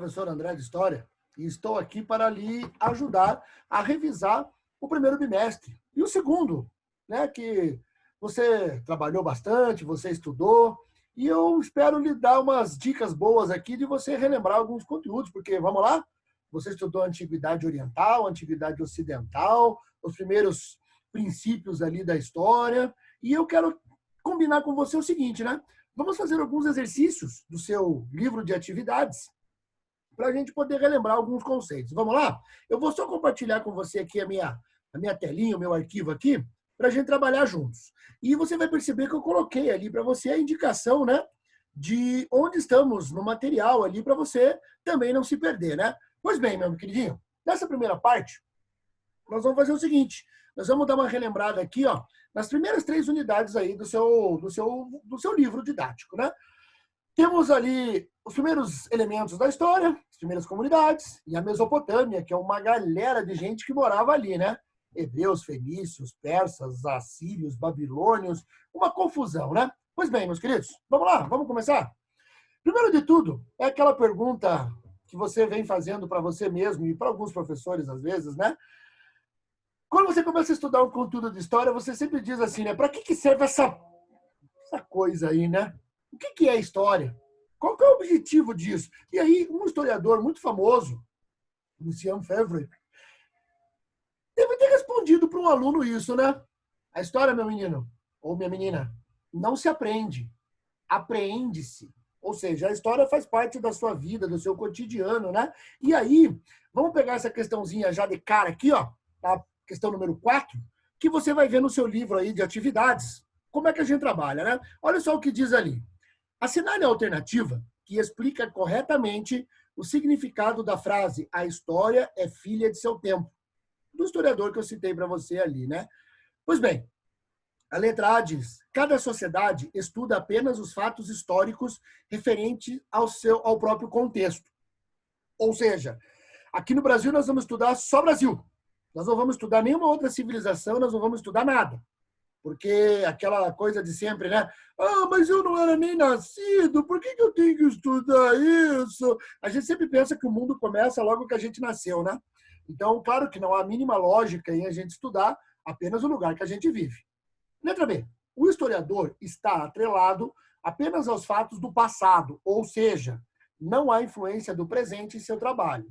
professor André de História e estou aqui para lhe ajudar a revisar o primeiro bimestre. E o segundo, né, que você trabalhou bastante, você estudou, e eu espero lhe dar umas dicas boas aqui de você relembrar alguns conteúdos, porque, vamos lá, você estudou a Antiguidade Oriental, a Antiguidade Ocidental, os primeiros princípios ali da história, e eu quero combinar com você o seguinte, né? Vamos fazer alguns exercícios do seu livro de atividades para a gente poder relembrar alguns conceitos. Vamos lá? Eu vou só compartilhar com você aqui a minha telinha, o meu arquivo aqui, para a gente trabalhar juntos. E você vai perceber que eu coloquei ali para você a indicação, né, de onde estamos no material ali, para você também não se perder, né? Pois bem, meu queridinho, nessa primeira parte, nós vamos fazer o seguinte, nós vamos dar uma relembrada aqui, ó, nas primeiras 3 unidades aí do seu livro didático, né? Temos ali os primeiros elementos da história, as primeiras comunidades, e a Mesopotâmia, que é uma galera de gente que morava ali, né? Hebreus, fenícios, persas, assírios, babilônios, uma confusão, né? Pois bem, meus queridos, vamos lá, vamos começar? Primeiro de tudo, é aquela pergunta que você vem fazendo para você mesmo e para alguns professores, às vezes, né? Quando você começa a estudar um conteúdo de história, você sempre diz assim, né? Para que serve essa coisa aí, né? O que é história? Qual que é o objetivo disso? E aí, um historiador muito famoso, Lucien Febvre, deve ter respondido para um aluno isso, né? A história, meu menino, ou minha menina, não se aprende, apreende-se. Ou seja, a história faz parte da sua vida, do seu cotidiano, né? E aí, vamos pegar essa questãozinha já de cara aqui, ó, a questão número 4, que você vai ver no seu livro aí de atividades. Como é que a gente trabalha, né? Olha só o que diz ali. Assinale a alternativa que explica corretamente o significado da frase "a história é filha de seu tempo", do historiador que eu citei para você ali, né? Pois bem, a letra A diz: cada sociedade estuda apenas os fatos históricos referentes ao próprio contexto. Ou seja, aqui no Brasil nós vamos estudar só Brasil. Nós não vamos estudar nenhuma outra civilização, nós não vamos estudar nada. Porque aquela coisa de sempre, né? Ah, mas eu não era nem nascido, por que eu tenho que estudar isso? A gente sempre pensa que o mundo começa logo que a gente nasceu, né? Então, claro que não há a mínima lógica em a gente estudar apenas o lugar que a gente vive. Letra B. O historiador está atrelado apenas aos fatos do passado, ou seja, não há influência do presente em seu trabalho.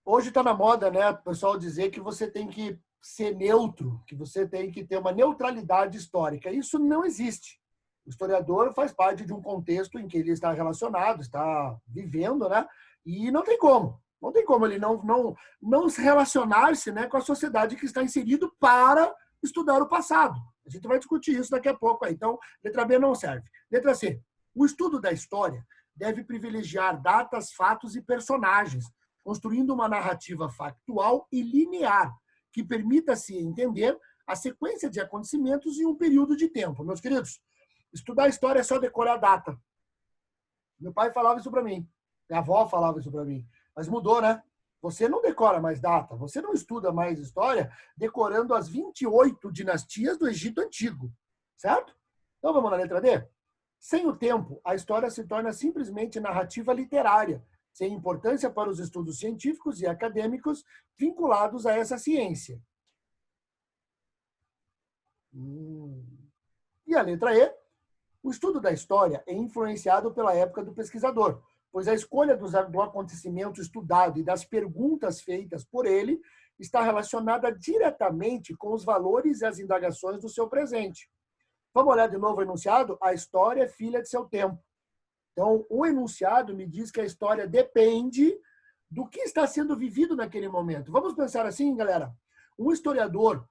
Hoje está na moda, né, o pessoal dizer que você tem que ser neutro, que você tem que ter uma neutralidade histórica. Isso não existe. O historiador faz parte de um contexto em que ele está relacionado, está vivendo, né? E não tem como. Não tem como ele não se relacionar-se, né, com a sociedade que está inserido para estudar o passado. A gente vai discutir isso daqui a pouco aí. Então, letra B não serve. Letra C. O estudo da história deve privilegiar datas, fatos e personagens, construindo uma narrativa factual e linear, que permita-se entender a sequência de acontecimentos em um período de tempo. Meus queridos, estudar história é só decorar a data. Meu pai falava isso para mim, minha avó falava isso para mim, mas mudou, né? Você não decora mais data, você não estuda mais história decorando as 28 dinastias do Egito Antigo, certo? Então vamos na letra D? Sem o tempo, a história se torna simplesmente narrativa literária, sem importância para os estudos científicos e acadêmicos vinculados a essa ciência. E a letra E? O estudo da história é influenciado pela época do pesquisador, pois a escolha do acontecimento estudado e das perguntas feitas por ele está relacionada diretamente com os valores e as indagações do seu presente. Vamos olhar de novo o enunciado? A história é filha de seu tempo. Então, o enunciado me diz que a história depende do que está sendo vivido naquele momento. Vamos pensar assim, galera. Um historiador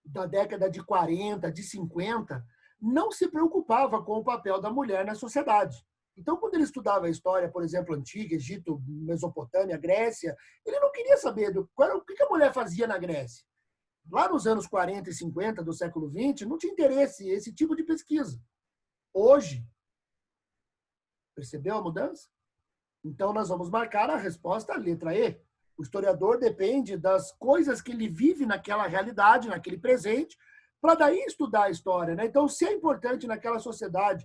da década de 40, de 50, não se preocupava com o papel da mulher na sociedade. Então, quando ele estudava a história, por exemplo, antiga, Egito, Mesopotâmia, Grécia, ele não queria saber o que a mulher fazia na Grécia. Lá nos anos 40 e 50 do século XX, não tinha interesse esse tipo de pesquisa. Hoje, percebeu a mudança? Então, nós vamos marcar a resposta, a letra E. O historiador depende das coisas que ele vive naquela realidade, naquele presente, para daí estudar a história, né? Então, se é importante naquela sociedade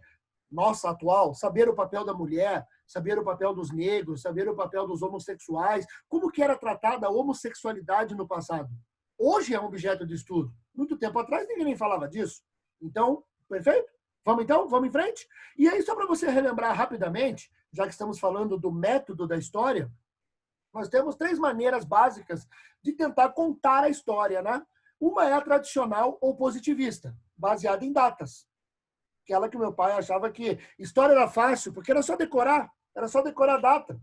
nossa atual, saber o papel da mulher, saber o papel dos negros, saber o papel dos homossexuais, como que era tratada a homossexualidade no passado. Hoje é um objeto de estudo. Muito tempo atrás ninguém nem falava disso. Então, perfeito? Vamos então? Vamos em frente? E aí, só para você relembrar rapidamente, já que estamos falando do método da história, nós temos 3 maneiras básicas de tentar contar a história, né? Uma é a tradicional ou positivista, baseada em datas. Aquela que meu pai achava que história era fácil, porque era só decorar a data.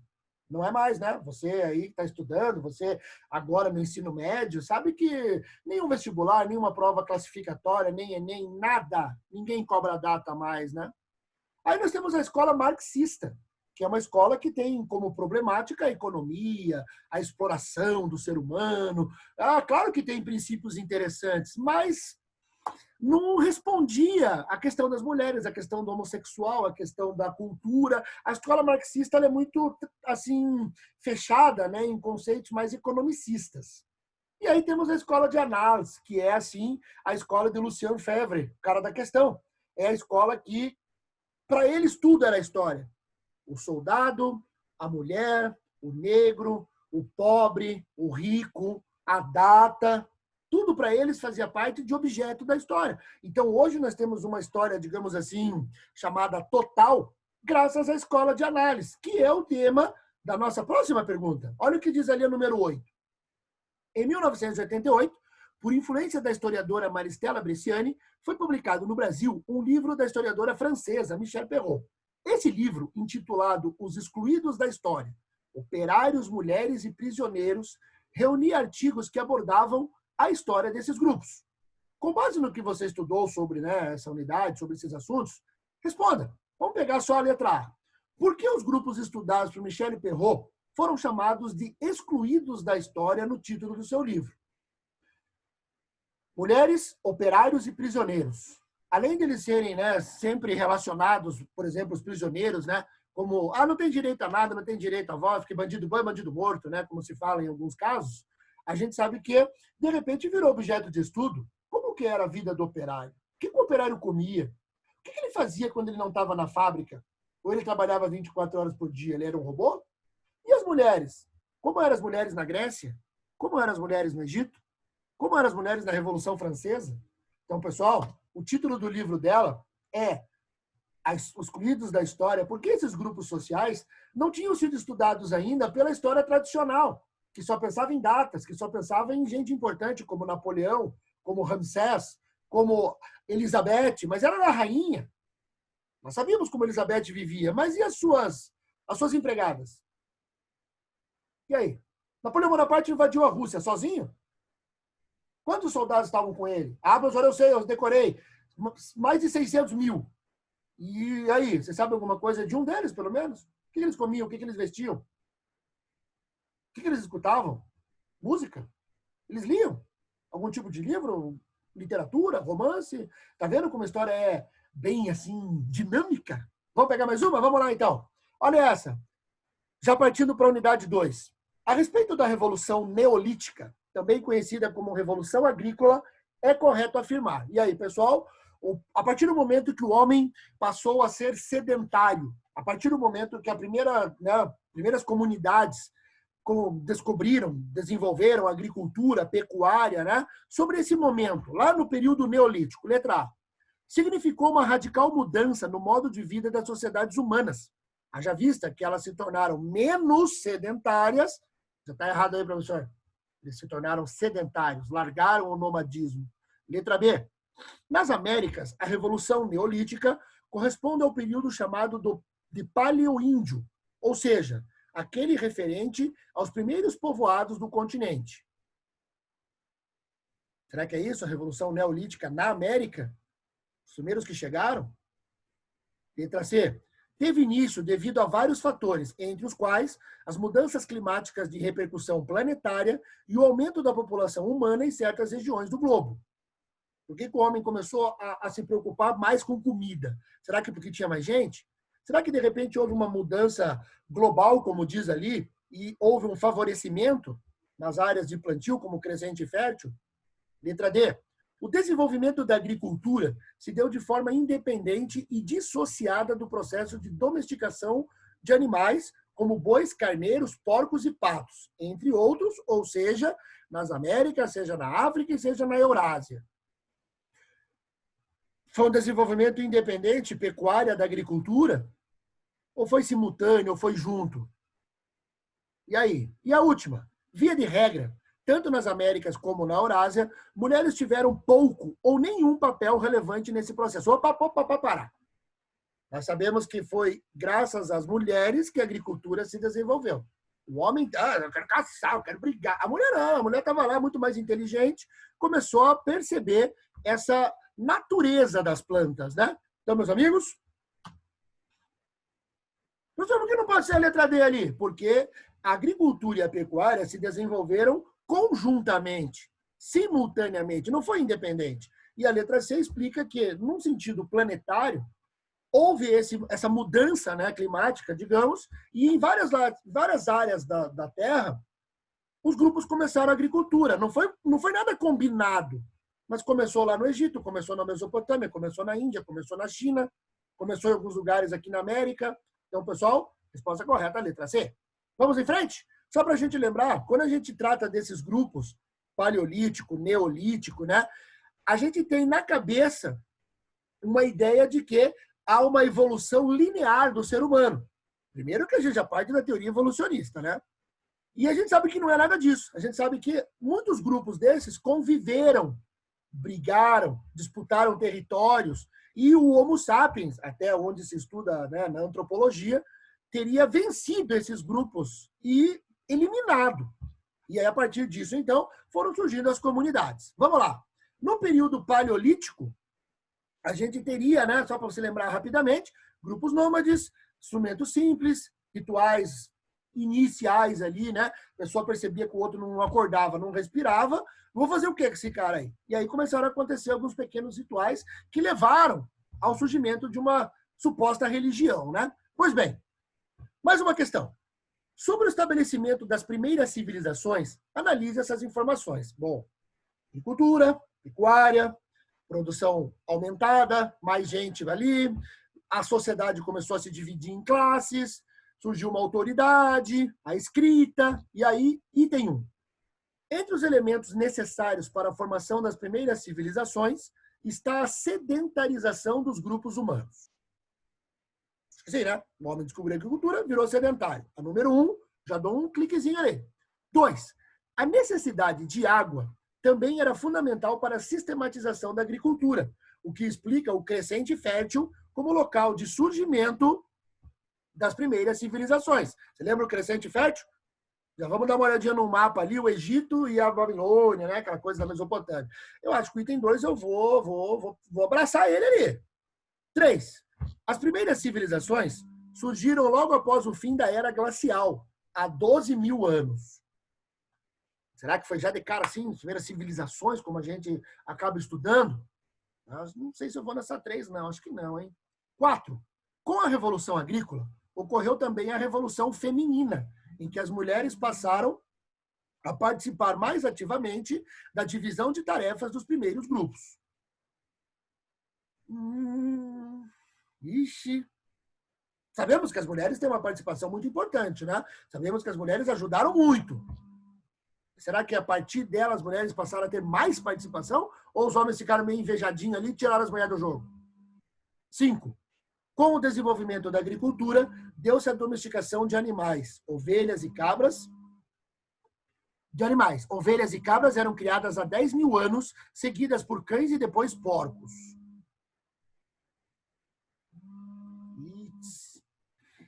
Não é mais, né? Você aí que está estudando, você agora no ensino médio, sabe que nenhum vestibular, nenhuma prova classificatória, nem Enem, nada, ninguém cobra data mais, né? Aí nós temos a escola marxista, que é uma escola que tem como problemática a economia, a exploração do ser humano. Ah, claro que tem princípios interessantes, mas não respondia à questão das mulheres, à questão do homossexual, à questão da cultura. A escola marxista ela é muito assim fechada, né, em conceitos mais economicistas. E aí temos a escola de análise, que é assim a escola de Lucien Febvre, cara da questão. É a escola que, para eles, tudo era história. O soldado, a mulher, o negro, o pobre, o rico, a data, tudo para eles fazia parte de objeto da história. Então, hoje nós temos uma história, digamos assim, chamada total, graças à escola de análise, que é o tema da nossa próxima pergunta. Olha o que diz ali a número 8. Em 1988, por influência da historiadora Maristela Bresciani, foi publicado no Brasil um livro da historiadora francesa Michel Perrault. Esse livro, intitulado Os Excluídos da História, Operários, Mulheres e Prisioneiros, reunia artigos que abordavam a história desses grupos. Com base no que você estudou sobre, né, essa unidade, sobre esses assuntos, responda. Vamos pegar só a letra A. Por que os grupos estudados por Michel Perrault foram chamados de excluídos da história no título do seu livro? Mulheres, operários e prisioneiros. Além de eles serem, né, sempre relacionados, por exemplo, os prisioneiros, né, como, não tem direito a nada, não tem direito a voz, porque bandido bom é bandido morto, né, como se fala em alguns casos, a gente sabe que, de repente, virou objeto de estudo. Como que era a vida do operário? O que o operário comia? O que ele fazia quando ele não estava na fábrica? Ou ele trabalhava 24 horas por dia? Ele era um robô? E as mulheres? Como eram as mulheres na Grécia? Como eram as mulheres no Egito? Como eram as mulheres na Revolução Francesa? Então, pessoal, o título do livro dela é Os Excluídos da História, porque esses grupos sociais não tinham sido estudados ainda pela história tradicional, que só pensava em datas, que só pensava em gente importante como Napoleão, como Ramsés, como Elizabeth, mas ela era a rainha. Nós sabíamos como Elizabeth vivia, mas e as suas empregadas? E aí? Napoleão Bonaparte invadiu a Rússia sozinho? Quantos soldados estavam com ele? Professor, eu sei, eu decorei. Mais de 600 mil. E aí, você sabe alguma coisa de um deles, pelo menos? O que eles comiam? O que eles vestiam? O que eles escutavam? Música? Eles liam? Algum tipo de livro? Literatura? Romance? Tá vendo como a história é bem, assim, dinâmica? Vamos pegar mais uma? Vamos lá, então. Olha essa. Já partindo para a unidade 2. A respeito da Revolução Neolítica, também conhecida como Revolução Agrícola, é correto afirmar. E aí, pessoal, a partir do momento que o homem passou a ser sedentário, a partir do momento que primeiras comunidades descobriram, desenvolveram a agricultura, a pecuária, né? Sobre esse momento, lá no período neolítico, letra A, significou uma radical mudança no modo de vida das sociedades humanas. Haja vista que elas se tornaram menos sedentárias. Já está errado aí, professor. Eles se tornaram sedentários, largaram o nomadismo. Letra B. Nas Américas, a Revolução Neolítica corresponde ao período chamado de Paleoíndio, ou seja, aquele referente aos primeiros povoados do continente. Será que é isso, a Revolução Neolítica na América? Os primeiros que chegaram? Letra C. Teve início devido a vários fatores, entre os quais as mudanças climáticas de repercussão planetária e o aumento da população humana em certas regiões do globo. Por que o homem começou a se preocupar mais com comida? Será que porque tinha mais gente? Será que, de repente, houve uma mudança global, como diz ali, e houve um favorecimento nas áreas de plantio, como crescente e fértil? Letra D. O desenvolvimento da agricultura se deu de forma independente e dissociada do processo de domesticação de animais, como bois, carneiros, porcos e patos, entre outros, ou seja, nas Américas, seja na África e seja na Eurásia. Foi um desenvolvimento independente, pecuária da agricultura? Ou foi simultâneo, ou foi junto? E aí? E a última? Via de regra, tanto nas Américas como na Eurásia, mulheres tiveram pouco ou nenhum papel relevante nesse processo. Opa, parar. Nós sabemos que foi graças às mulheres que a agricultura se desenvolveu. O homem, eu quero caçar, eu quero brigar. A mulher não, a mulher estava lá muito mais inteligente, começou a perceber essa natureza das plantas, né? Então, meus amigos, professor, por que não pode ser a letra D ali? Porque a agricultura e a pecuária se desenvolveram conjuntamente, simultaneamente, não foi independente. E a letra C explica que, num sentido planetário, houve essa mudança, né, climática, digamos, e em várias áreas da Terra, os grupos começaram a agricultura. Não foi nada combinado, mas começou lá no Egito, começou na Mesopotâmia, começou na Índia, começou na China, começou em alguns lugares aqui na América. Então, pessoal, resposta correta, a letra C. Vamos em frente? Só para a gente lembrar, quando a gente trata desses grupos, paleolítico, neolítico, né, a gente tem na cabeça uma ideia de que há uma evolução linear do ser humano. Primeiro que a gente já parte da teoria evolucionista, né? E a gente sabe que não é nada disso. A gente sabe que muitos grupos desses conviveram, brigaram, disputaram territórios, e o Homo sapiens, até onde se estuda, né, na antropologia, teria vencido esses grupos e eliminado. E aí, a partir disso, então, foram surgindo as comunidades. Vamos lá. No período paleolítico, a gente teria, né, só para você lembrar rapidamente, grupos nômades, instrumentos simples, rituais iniciais ali, né? A pessoa percebia que o outro não acordava, não respirava. Vou fazer o que com esse cara aí? E aí começaram a acontecer alguns pequenos rituais que levaram ao surgimento de uma suposta religião, né? Pois bem, mais uma questão. Sobre o estabelecimento das primeiras civilizações, analise essas informações. Bom, agricultura, pecuária, produção aumentada, mais gente ali, a sociedade começou a se dividir em classes, surgiu uma autoridade, a escrita, e aí, item 1. Entre os elementos necessários para a formação das primeiras civilizações está a sedentarização dos grupos humanos. Sim, né? O homem descobriu a agricultura, virou sedentário. A número 1, já dou um cliquezinho ali. 2, a necessidade de água também era fundamental para a sistematização da agricultura, o que explica o Crescente Fértil como local de surgimento das primeiras civilizações. Você lembra o Crescente Fértil? Já vamos dar uma olhadinha no mapa ali, o Egito e a Babilônia, né? Aquela coisa da Mesopotâmia. Eu acho que o item 2 eu vou abraçar ele ali. 3. As primeiras civilizações surgiram logo após o fim da Era Glacial, há 12 mil anos. Será que foi já de cara assim, as primeiras civilizações, como a gente acaba estudando? Eu não sei se eu vou nessa 3, não. Acho que não, hein? 4. Com a Revolução Agrícola, ocorreu também a Revolução Feminina, em que as mulheres passaram a participar mais ativamente da divisão de tarefas dos primeiros grupos. Ixi. Sabemos que as mulheres têm uma participação muito importante, né? Sabemos que as mulheres ajudaram muito. Será que a partir delas as mulheres passaram a ter mais participação? Ou os homens ficaram meio invejadinhos ali e tiraram as mulheres do jogo? 5. Com o desenvolvimento da agricultura, deu-se a domesticação de animais, ovelhas e cabras. Ovelhas e cabras eram criadas há 10 mil anos, seguidas por cães e depois porcos.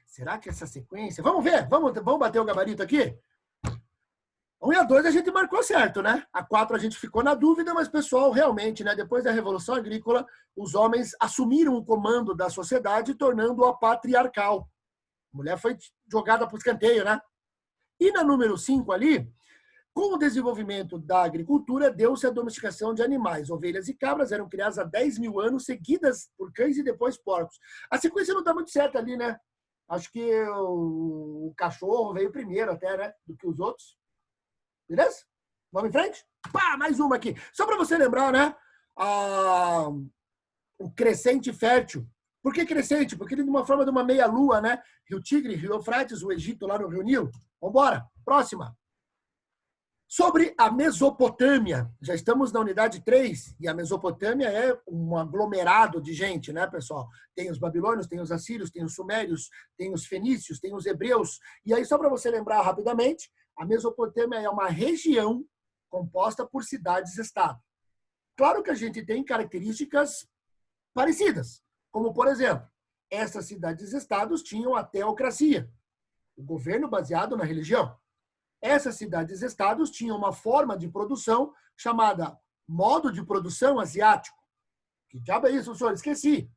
Será que essa sequência... Vamos ver, vamos bater o gabarito aqui? 1 e a 2 a gente marcou certo, né? A 4 a gente ficou na dúvida, mas, pessoal, realmente, né, depois da Revolução Agrícola, os homens assumiram o comando da sociedade, tornando-a patriarcal. A mulher foi jogada para o escanteio, né? E na número 5 ali, com o desenvolvimento da agricultura, deu-se a domesticação de animais. Ovelhas e cabras eram criadas há 10 mil anos, seguidas por cães e depois porcos. A sequência não está muito certa ali, né? Acho que o cachorro veio primeiro até, né? Do que os outros. Beleza? Vamos em frente? Pá, mais uma aqui. Só para você lembrar, né? o crescente fértil. Por que crescente? Porque ele é de uma forma de uma meia-lua, né? Rio Tigre, Rio Eufrates, o Egito lá no Rio Nilo. Vamos embora. Próxima. Sobre a Mesopotâmia, já estamos na unidade 3, e a Mesopotâmia é um aglomerado de gente, né, pessoal? Tem os babilônios, tem os assírios, tem os sumérios, tem os fenícios, tem os hebreus. E aí, só para você lembrar rapidamente, a Mesopotâmia é uma região composta por cidades-estado. Claro que a gente tem características parecidas, como, por exemplo, essas cidades-estados tinham a teocracia, o governo baseado na religião. Essas cidades-estados tinham uma forma de produção chamada modo de produção asiático. Que diabo é isso, senhor? Esqueci.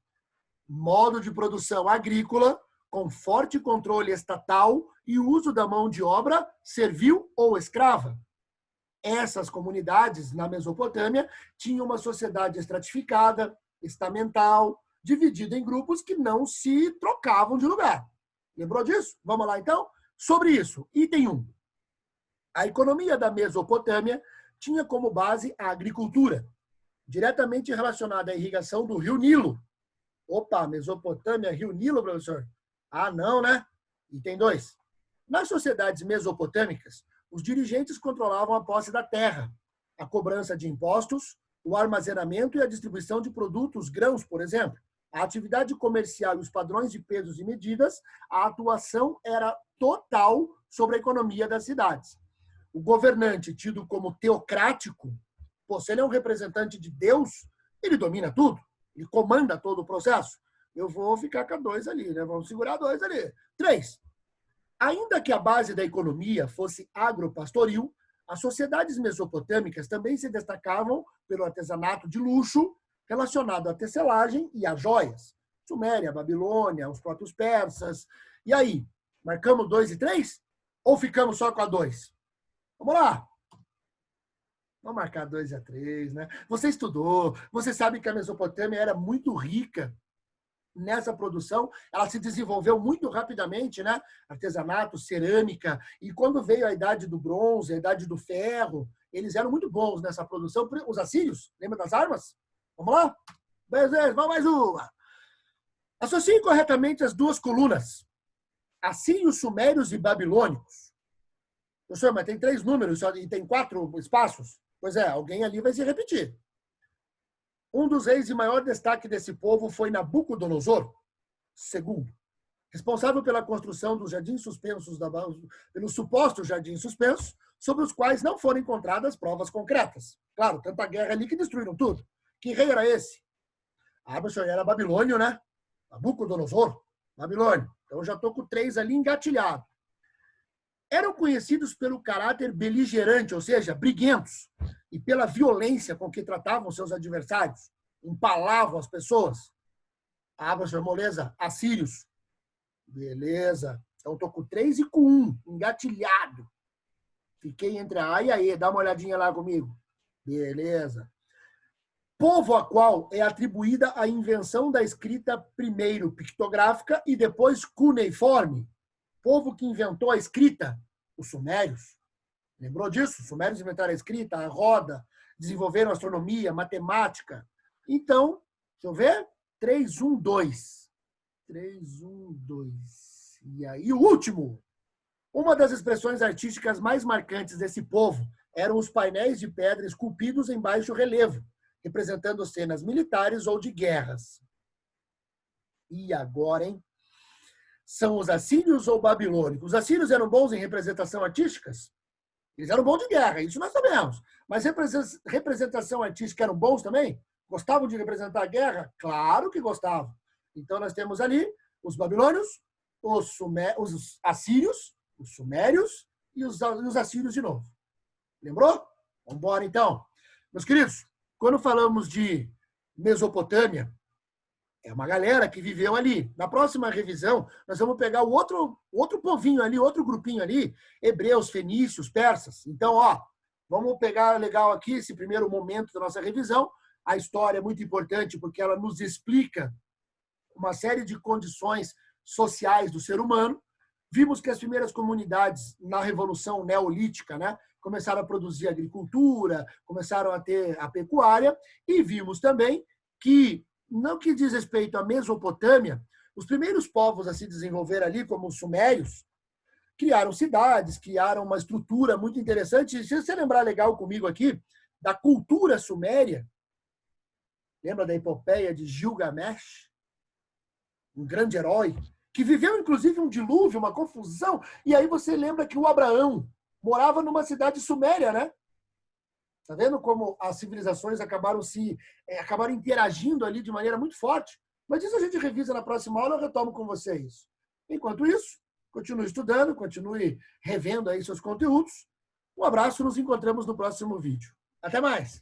Modo de produção agrícola com forte controle estatal e uso da mão de obra servil ou escrava. Essas comunidades na Mesopotâmia tinham uma sociedade estratificada, estamental, dividida em grupos que não se trocavam de lugar. Lembrou disso? Vamos lá, então? Sobre isso, item 1. A economia da Mesopotâmia tinha como base a agricultura, diretamente relacionada à irrigação do Rio Nilo. Opa, Mesopotâmia, Rio Nilo, professor? Ah, não, né? Item 2. Nas sociedades mesopotâmicas, os dirigentes controlavam a posse da terra, a cobrança de impostos, o armazenamento e a distribuição de produtos, grãos, por exemplo. A atividade comercial e os padrões de pesos e medidas, a atuação era total sobre a economia das cidades. O governante, tido como teocrático, se ele é um representante de Deus, ele domina tudo, ele comanda todo o processo. Eu vou ficar com a 2 ali, né? Vamos segurar 2 ali. 3. Ainda que a base da economia fosse agropastoril, as sociedades mesopotâmicas também se destacavam pelo artesanato de luxo relacionado à tecelagem e a joias. Suméria, Babilônia, os próprios persas. E aí, marcamos 2 e 3? Ou ficamos só com a 2? Vamos lá. Vamos marcar 2 e 3, né? Você estudou, você sabe que a Mesopotâmia era muito rica nessa produção, ela se desenvolveu muito rapidamente, né? Artesanato, cerâmica, e quando veio a idade do bronze, a idade do ferro, eles eram muito bons nessa produção. Os assírios, lembra das armas? Vamos lá? Vamos mais uma. Associe corretamente as duas colunas, assírios, sumérios e babilônicos. Professor, mas tem 3 números e tem 4 espaços? Pois é, alguém ali vai se repetir. Um dos reis de maior destaque desse povo foi Nabucodonosor II, responsável pela construção dos jardins suspensos, pelos supostos jardins suspensos, sobre os quais não foram encontradas provas concretas. Claro, tanta guerra ali que destruíram tudo. Que rei era esse? Ah, professor, era babilônio, né? Nabucodonosor, Babilônio. Então eu já estou com 3 ali engatilhado. Eram conhecidos pelo caráter beligerante, ou seja, briguentos, e pela violência com que tratavam seus adversários, empalavam as pessoas. Ah, professor, moleza, assírios. Beleza. Então, estou com 3 e com 1, engatilhado. Fiquei entre a A e a E. Dá uma olhadinha lá comigo. Beleza. Povo a qual é atribuída a invenção da escrita primeiro pictográfica e depois cuneiforme. Povo que inventou a escrita, os sumérios. Lembrou disso? Os sumérios inventaram a escrita, a roda, desenvolveram astronomia, matemática. Então, deixa eu ver. 3, 1, 2. 3, 1, 2. E aí, o último. Uma das expressões artísticas mais marcantes desse povo eram os painéis de pedra esculpidos em baixo relevo, representando cenas militares ou de guerras. E agora, hein? São os assírios ou babilônicos? Os assírios eram bons em representação artísticas? Eles eram bons de guerra, isso nós sabemos. Mas representação artística eram bons também? Gostavam de representar a guerra? Claro que gostavam. Então nós temos ali os babilônios, os assírios, os sumérios e os assírios de novo. Lembrou? Vamos embora então. Meus queridos, quando falamos de Mesopotâmia, é uma galera que viveu ali. Na próxima revisão, nós vamos pegar o outro povinho ali, outro grupinho ali, hebreus, fenícios, persas. Então, vamos pegar legal aqui esse primeiro momento da nossa revisão. A história é muito importante porque ela nos explica uma série de condições sociais do ser humano. Vimos que as primeiras comunidades na Revolução Neolítica, né, começaram a produzir agricultura, começaram a ter a pecuária, e vimos também que, no que diz respeito à Mesopotâmia, os primeiros povos a se desenvolver ali, como os sumérios, criaram cidades, criaram uma estrutura muito interessante. E se você lembrar legal comigo aqui, da cultura suméria, lembra da epopeia de Gilgamesh? Um grande herói, que viveu, inclusive, um dilúvio, uma confusão. E aí você lembra que o Abraão morava numa cidade suméria, né? Tá vendo como as civilizações acabaram interagindo ali de maneira muito forte? Mas isso a gente revisa na próxima aula, eu retomo com você isso. Enquanto isso, continue estudando, continue revendo aí seus conteúdos. Um abraço, nos encontramos no próximo vídeo. Até mais!